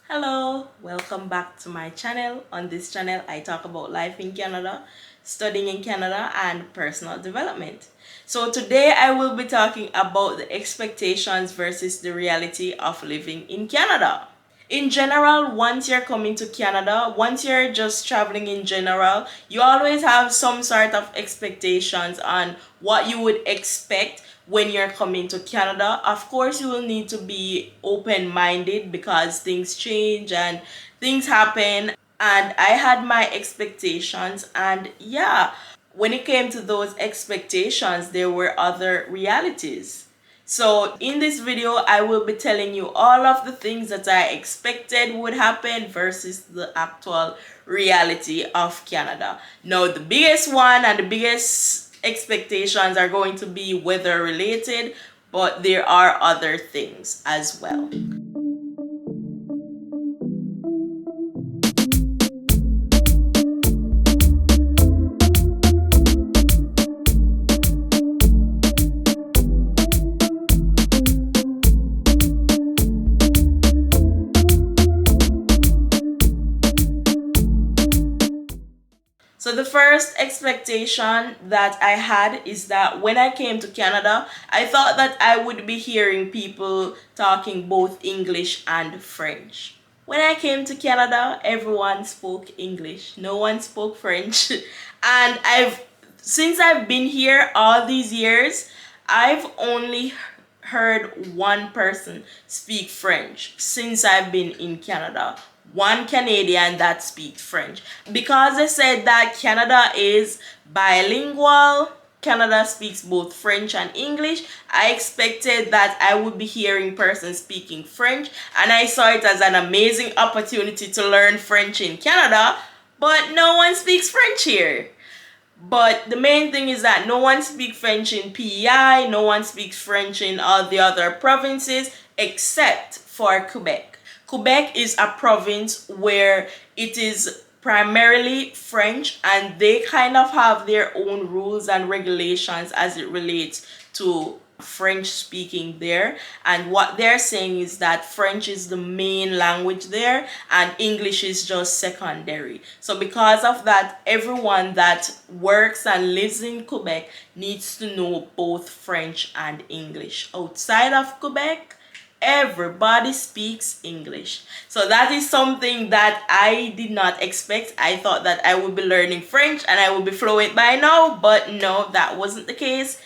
Hello, welcome back to my channel. On this channel, I talk about life in Canada, studying in Canada, and personal development. So today I will be talking about the expectations versus the reality of living in Canada. In general, once you're coming to Canada, once you're just traveling in general, you always have some sort of expectations on what you would expect when you're coming to Canada. Of course, you will need to be open minded because things change and things happen. And I had my expectations, and yeah, when it came to those expectations, there were other realities. So in this video, I will be telling you all of the things that I expected would happen versus the actual reality of Canada. Now, the biggest one and the biggest expectations are going to be weather related, but there are other things as well. So the first expectation that I had is that when I came to Canada, I thought that I would be hearing people talking both English and French. When I came to Canada, everyone spoke English. No one spoke French. And since I've been here all these years, I've only heard one person speak French since I've been in Canada. One Canadian that speaks French. Because they said that Canada is bilingual, Canada speaks both French and English, I expected that I would be hearing persons speaking French, and I saw it as an amazing opportunity to learn French in Canada, but no one speaks French here. But the main thing is that no one speaks French in PEI, no one speaks French in all the other provinces except for Quebec. Quebec is a province where it is primarily French, and they kind of have their own rules and regulations as it relates to French speaking there. And what they're saying is that French is the main language there and English is just secondary. So because of that, everyone that works and lives in Quebec needs to know both French and English. Outside of Quebec, everybody speaks English. So that is something that I did not expect. I thought that I would be learning French and I would be fluent by now, but no, that wasn't the case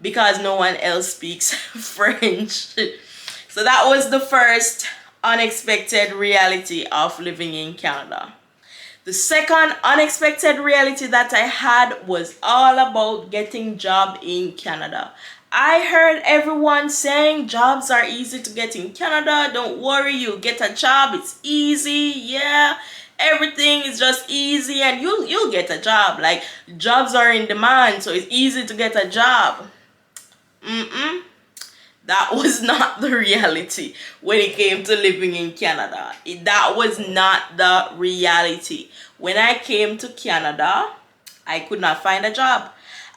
because no one else speaks French. So that was the first unexpected reality of living in Canada. The second unexpected reality that I had was all about getting job in Canada. I heard everyone saying jobs are easy to get in Canada. Don't worry, you'll get a job. It's easy. Yeah. Everything is just easy and you'll get a job. Like, jobs are in demand, so it's easy to get a job. That was not the reality when it came to living in Canada. That was not the reality. When I came to Canada, I could not find a job.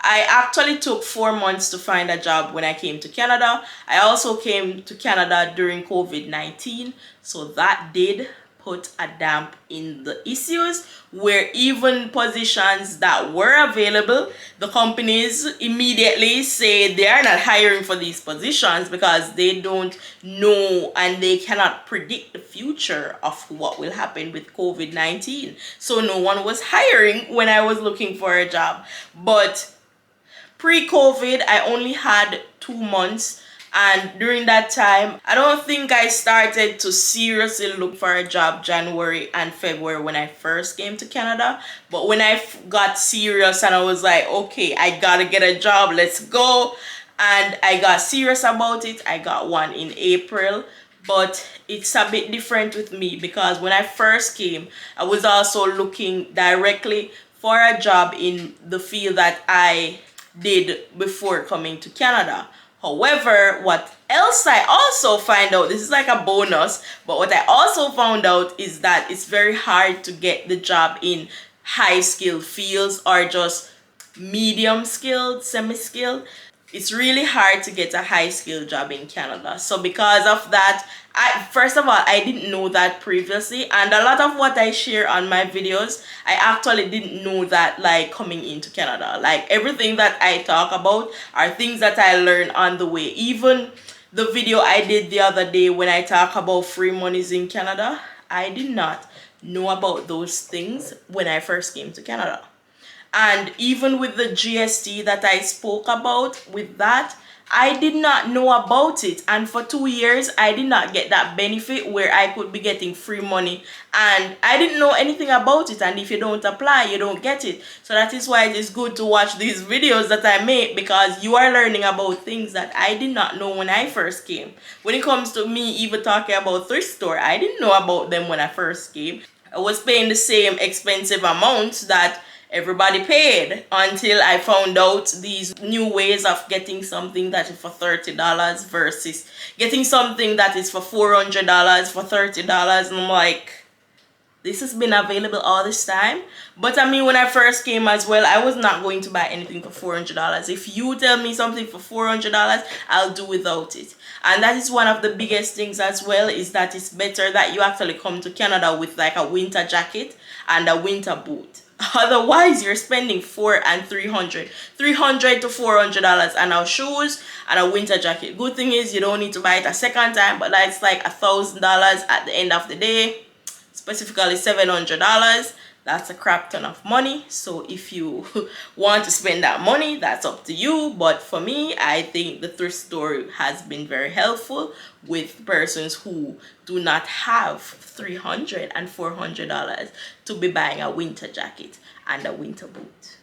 I actually took 4 months to find a job when I came to Canada. I also came to Canada during COVID-19, so that did put a damp in the issues, where even positions that were available, the companies immediately say they are not hiring for these positions because they don't know and they cannot predict the future of what will happen with COVID-19. So no one was hiring when I was looking for a job. But pre-COVID, I only had 2 months, and during that time, I don't think I started to seriously look for a job January and February when I first came to Canada. But when I got serious and I was like, okay, I gotta get a job, let's go. And I got serious about it. I got one in April. But it's a bit different with me because when I first came, I was also looking directly for a job in the field that I did before coming to Canada. However, what else I also find out, this is like a bonus, but what I also found out is that it's very hard to get the job in high skilled fields or just medium skilled, semi skilled. it's really hard to get a high skill job in Canada. So because of that, first of all, I didn't know that previously, and a lot of what I share on my videos, I actually didn't know that, like, coming into Canada. Like, everything that I talk about are things that I learned on the way. Even the video I did the other day when I talk about free monies in Canada, I did not know about those things when I first came to Canada. And even with the GST that I spoke about, with that, I did not know about it. And for 2 years, I did not get that benefit where I could be getting free money. And I didn't know anything about it. And if you don't apply, you don't get it. So that is why it is good to watch these videos that I make, because you are learning about things that I did not know when I first came. When it comes to me even talking about thrift store, I didn't know about them when I first came. I was paying the same expensive amounts that everybody paid until I found out these new ways of getting something that is for $30 versus getting something that is for $400 for $30. And I'm like, this has been available all this time. But I mean, when I first came as well, I was not going to buy anything for $400. If you tell me something for $400, I'll do without it. And that is one of the biggest things as well, is that it's better that you actually come to Canada with like a winter jacket and a winter boot. Otherwise, you're spending $400 and $300 to $400 on our shoes and a winter jacket. Good thing is you don't need to buy it a second time, but that's like $1,000 at the end of the day. Specifically $700. That's a crap ton of money. So if you want to spend that money, that's up to you. But for me, I think the thrift store has been very helpful with persons who do not have $300 and $400 to be buying a winter jacket and a winter boot.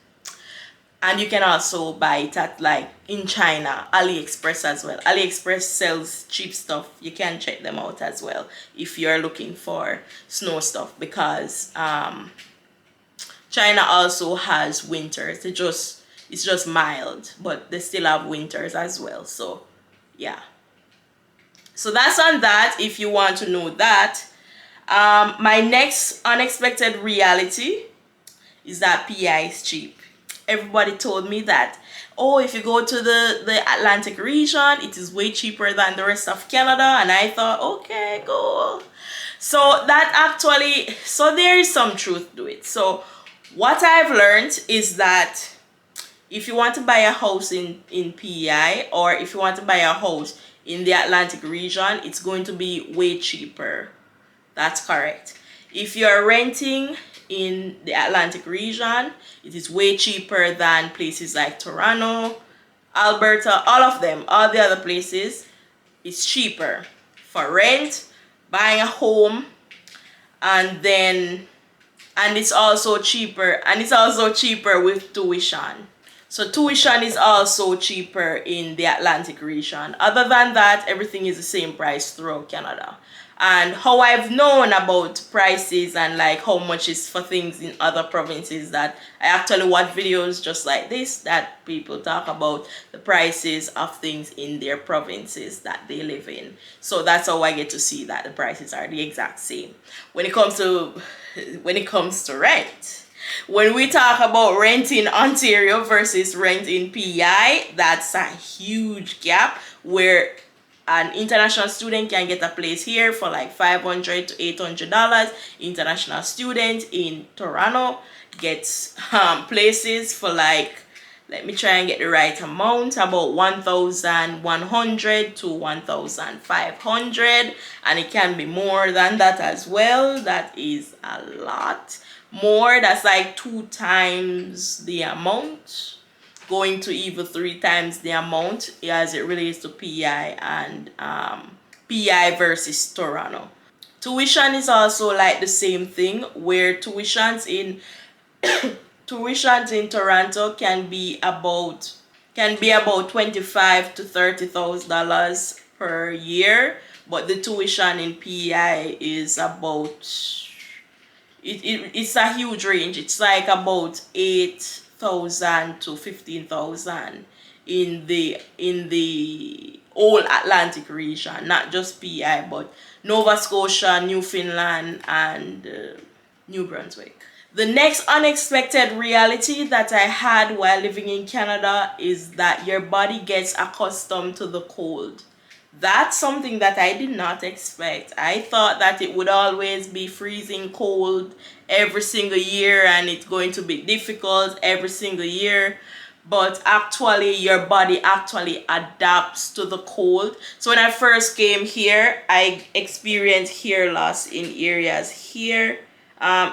And you can also buy it at, like, in China, AliExpress as well. AliExpress sells cheap stuff. You can check them out as well if you're looking for snow stuff, because China also has winters. It's just mild, but they still have winters as well. So yeah. So that's on that, if you want to know that. My next unexpected reality is that PI is cheap. Everybody told me that, oh, if you go to the Atlantic region, it is way cheaper than the rest of Canada. And I thought, okay, cool. So there is some truth to it. So what I've learned is that if you want to buy a house in PEI, or if you want to buy a house in the Atlantic region, it's going to be way cheaper. That's correct. If you're renting in the Atlantic region, it is way cheaper than places like Toronto, Alberta, all of them, all the other places. It's cheaper for rent, buying a home, and it's also cheaper with tuition. So tuition is also cheaper in the Atlantic region. Other than that, everything is the same price throughout Canada. And how I've known about prices and like how much is for things in other provinces, that I actually watch videos just like this that people talk about the prices of things in their provinces that they live in. So that's how I get to see that the prices are the exact same. When it comes to rent, when we talk about rent in Ontario versus rent in PEI, that's a huge gap, where an international student can get a place here for like $500 to $800. International student in Toronto gets places for like, let me try and get the right amount, about $1,100 to $1,500, and it can be more than that as well. That is a lot more. That's like 2 times the amount, going to even 3 times the amount as it relates to PEI and PEI versus Toronto. Tuition is also like the same thing, where tuitions in Toronto can be about $25,000 to $30,000 per year, but the tuition in PEI is about it's a huge range. It's like about $8,000 to $15,000 in the whole Atlantic region, not just PEI, but Nova Scotia, Newfoundland, and New Brunswick. The next unexpected reality that I had while living in Canada is that your body gets accustomed to the cold. That's something that I did not expect. I thought that it would always be freezing cold every single year and it's going to be difficult every single year. But actually, your body actually adapts to the cold. So when I first came here, I experienced hair loss in areas here.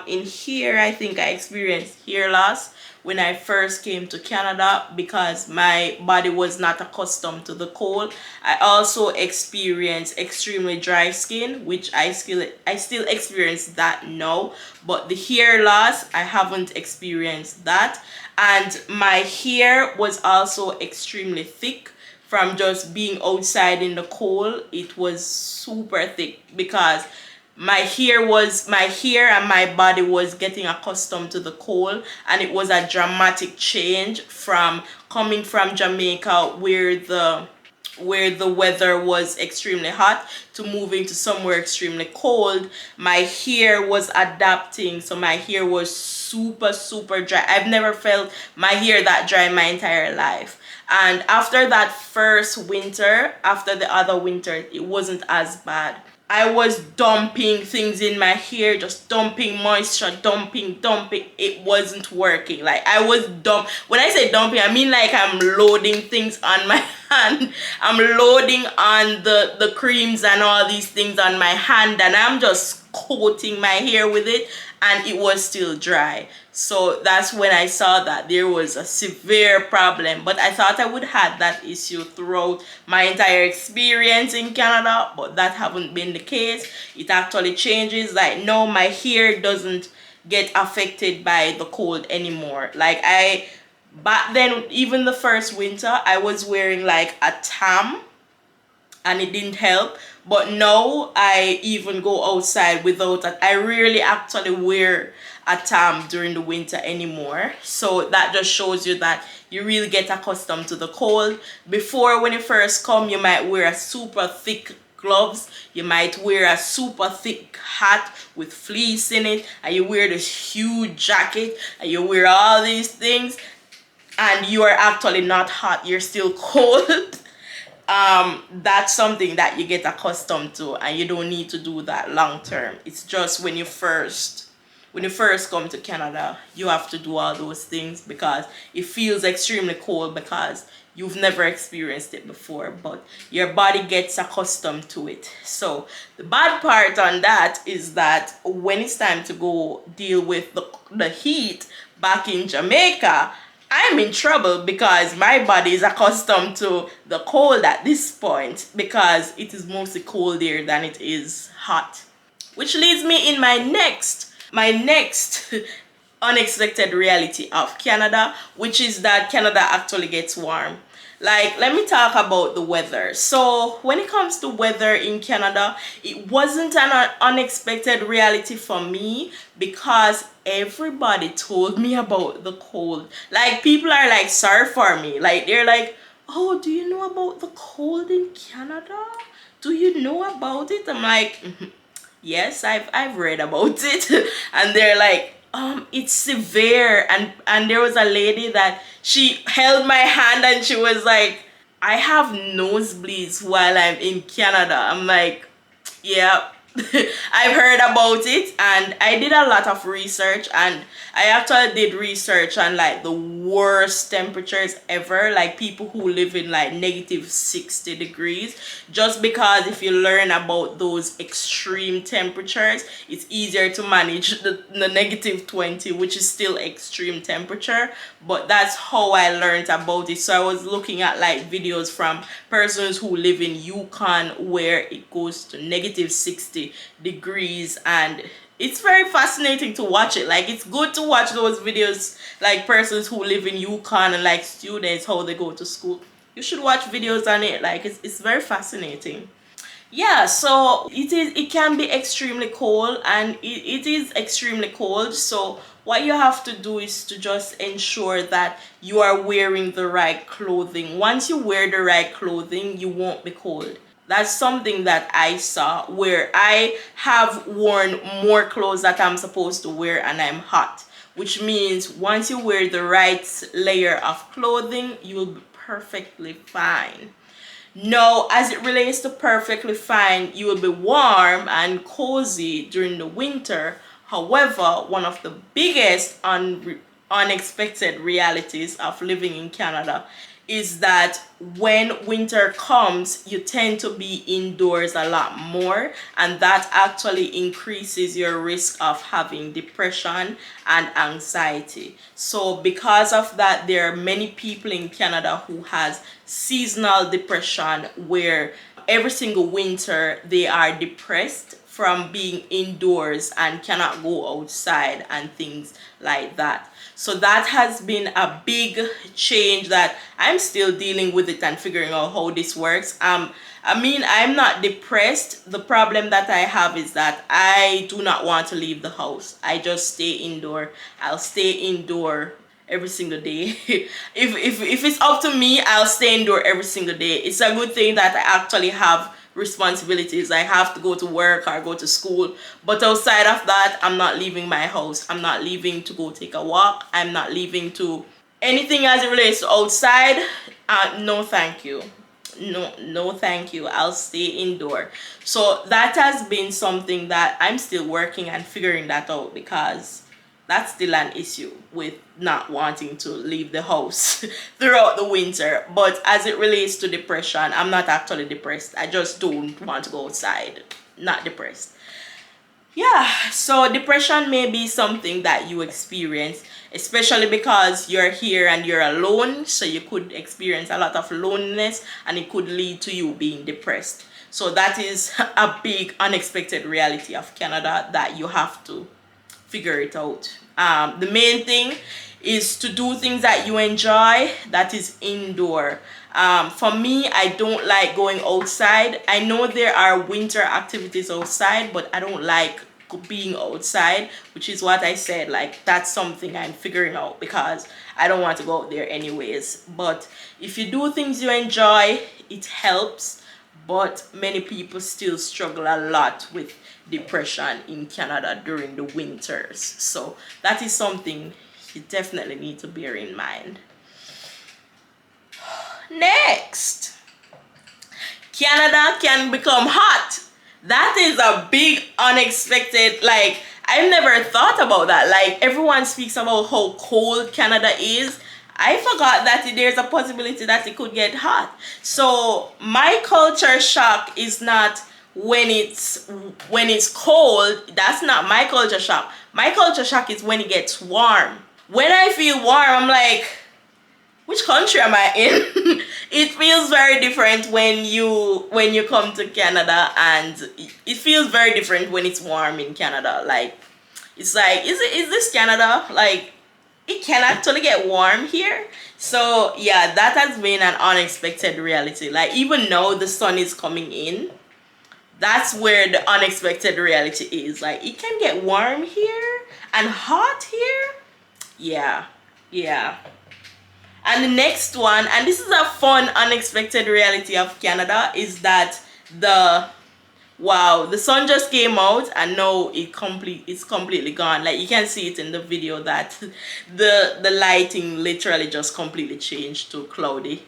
In here, I think I experienced hair loss when I first came to Canada because my body was not accustomed to the cold. I also experienced extremely dry skin, which I still experience that now, but the hair loss I haven't experienced that. And my hair was also extremely thick from just being outside in the cold. It was super thick because my hair and my body was getting accustomed to the cold, and it was a dramatic change from coming from Jamaica where the weather was extremely hot to moving to somewhere extremely cold. My hair was adapting, so my hair was super super dry. I've never felt my hair that dry in my entire life. And after that first winter, after the other winter, it wasn't as bad. I was dumping things in my hair, just dumping moisture, dumping. It wasn't working. Like I was When I say dumping, I mean like I'm loading things on my hand. I'm loading on the creams and all these things on my hand, and I'm just coating my hair with it, and it was still dry. So that's when I saw that there was a severe problem. But I thought I would have that issue throughout my entire experience in Canada, but that haven't been the case. It actually changes. Like no, my hair doesn't get affected by the cold anymore. Like I back then, even the first winter, I was wearing like a tam and it didn't help. But now I even go outside without it. I rarely actually wear a tam during the winter anymore. So that just shows you that you really get accustomed to the cold. Before, when you first come, you might wear a super thick gloves, you might wear a super thick hat with fleece in it, and you wear this huge jacket, and you wear all these things, and you are actually not hot, you're still cold. That's something that you get accustomed to, and you don't need to do that long term. It's just when you first come to Canada, you have to do all those things because it feels extremely cold because you've never experienced it before, but your body gets accustomed to it. So the bad part on that is that when it's time to go deal with the heat back in Jamaica, I'm in trouble because my body is accustomed to the cold at this point because it is mostly cold here than it is hot. Which leads me in my next unexpected reality of Canada, which is that Canada actually gets warm. Like, let me talk about the weather. So, when it comes to weather in Canada, it wasn't an unexpected reality for me because everybody told me about the cold. Like, people are like sorry for me. Like, they're like, "Oh, do you know about the cold in Canada? Do you know about it?" I'm like, yes, I've read about it. And they're like, it's severe. And there was a lady that she held my hand and she was like, I have nosebleeds while I'm in Canada. I'm like, yeah. I've heard about it, and I did a lot of research, and I actually did research on like the worst temperatures ever, like people who live in like negative 60 degrees, just because if you learn about those extreme temperatures, it's easier to manage the negative 20, which is still extreme temperature. But that's how I learned about it. So I was looking at like videos from persons who live in Yukon where it goes to negative 60 degrees, and it's very fascinating to watch it. Like, it's good to watch those videos, like persons who live in Yukon and like students, how they go to school. You should watch videos on it. Like, it's very fascinating. Yeah, so it can be extremely cold, and it is extremely cold. So what you have to do is to just ensure that you are wearing the right clothing. Once you wear the right clothing, you won't be cold. That's something that I saw where I have worn more clothes that I'm supposed to wear and I'm hot. which means once you wear the right layer of clothing, you will be perfectly fine. Now, as it relates to perfectly fine, you will be warm and cozy during the winter. However, one of the biggest unexpected realities of living in Canada is that when winter comes, you tend to be indoors a lot more, and that actually increases your risk of having depression and anxiety. So because of that, there are many people in Canada who has seasonal depression, where every single winter they are depressed from being indoors and cannot go outside and things like that. So that has been a big change that I'm still dealing with it and figuring out how this works. I mean, I'm not depressed. The problem that I have is that I do not want to leave the house. I just stay indoor. I'll stay indoor every single day. If it's up to me, I'll stay indoor every single day. It's a good thing that I actually have responsibilities. I have to go to work or go to school, but outside of that, I'm not leaving my house. I'm not leaving to go take a walk. I'm not leaving to anything as it relates to outside. No thank you. No thank you. I'll stay indoor. So that has been something that I'm still working and figuring that out, because that's still an issue with not wanting to leave the house throughout the winter. But as it relates to depression, I'm not actually depressed. I just don't want to go outside. Not depressed. Yeah, so depression may be something that you experience, especially because you're here and you're alone. So you could experience a lot of loneliness, and it could lead to you being depressed. So that is a big unexpected reality of Canada that you have to figure it out. The main thing is to do things that you enjoy, that is indoor. For me, I don't like going outside. I know there are winter activities outside, but I don't like being outside, which is what I said, like that's something I'm figuring out, because I don't want to go out there anyways. But if you do things you enjoy, it helps. But many people still struggle a lot with depression in Canada during the winters. So that is something you definitely need to bear in mind. Next, Canada can become hot. That is a big unexpected, like I've never thought about that. Like everyone speaks about how cold Canada is. I forgot that there's a possibility that it could get hot. So my culture shock is not when it's cold. That's not my culture shock. My culture shock is when it gets warm. When I feel warm, I'm like, which country am I in? It feels very different when you come to Canada, and it feels very different when it's warm in Canada. Like it's like, is this Canada? Like it can actually get warm here. So yeah, that has been an unexpected reality. Like even now the sun is coming in. That's where the unexpected reality is. Like it can get warm here and hot here. Yeah. Yeah. And the next one, and this is a fun unexpected reality of Canada, is that the sun just came out and now it's completely gone. Like you can see it in the video that the lighting literally just completely changed to cloudy.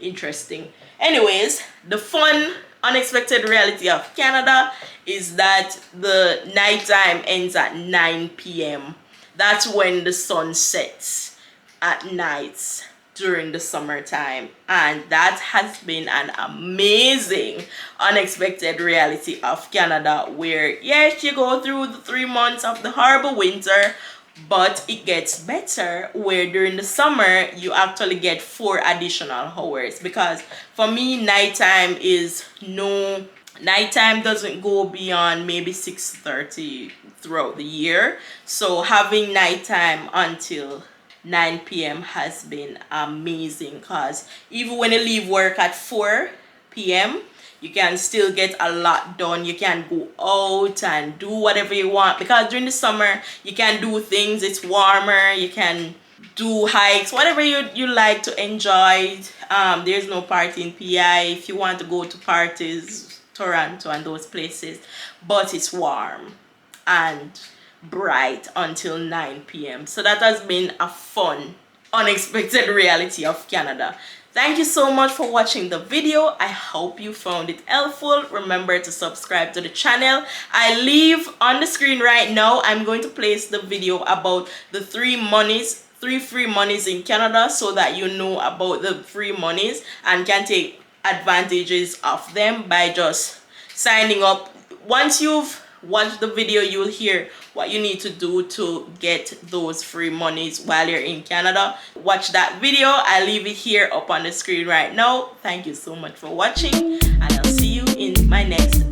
Interesting. Anyways, the fun unexpected reality of Canada is that the nighttime ends at 9 p.m. That's when the sun sets at nights during the summertime, and that has been an amazing unexpected reality of Canada, where yes, you go through the 3 months of the horrible winter, but it gets better, where during the summer you actually get 4 additional hours. Because for me, nighttime doesn't go beyond maybe 6:30 throughout the year. So having nighttime until 9 p.m. has been amazing, because even when you leave work at 4 p.m., you can still get a lot done. You can go out and do whatever you want, because during the summer you can do things. It's warmer. You can do hikes, whatever you like to enjoy. There's no party in PI. If you want to go to parties, Toronto and those places, but it's warm. And bright until 9 p.m. So that has been a fun, unexpected reality of Canada. Thank you so much for watching the video. I hope you found it helpful. Remember to subscribe to the channel. I leave on the screen right now, I'm going to place the video about the three free monies in Canada, so that you know about the free monies and can take advantages of them by just signing up. Once you've watched the video, you'll hear what you need to do to get those free monies while you're in Canada. Watch that video. I'll leave it here up on the screen right now. Thank you so much for watching, and I'll see you in my next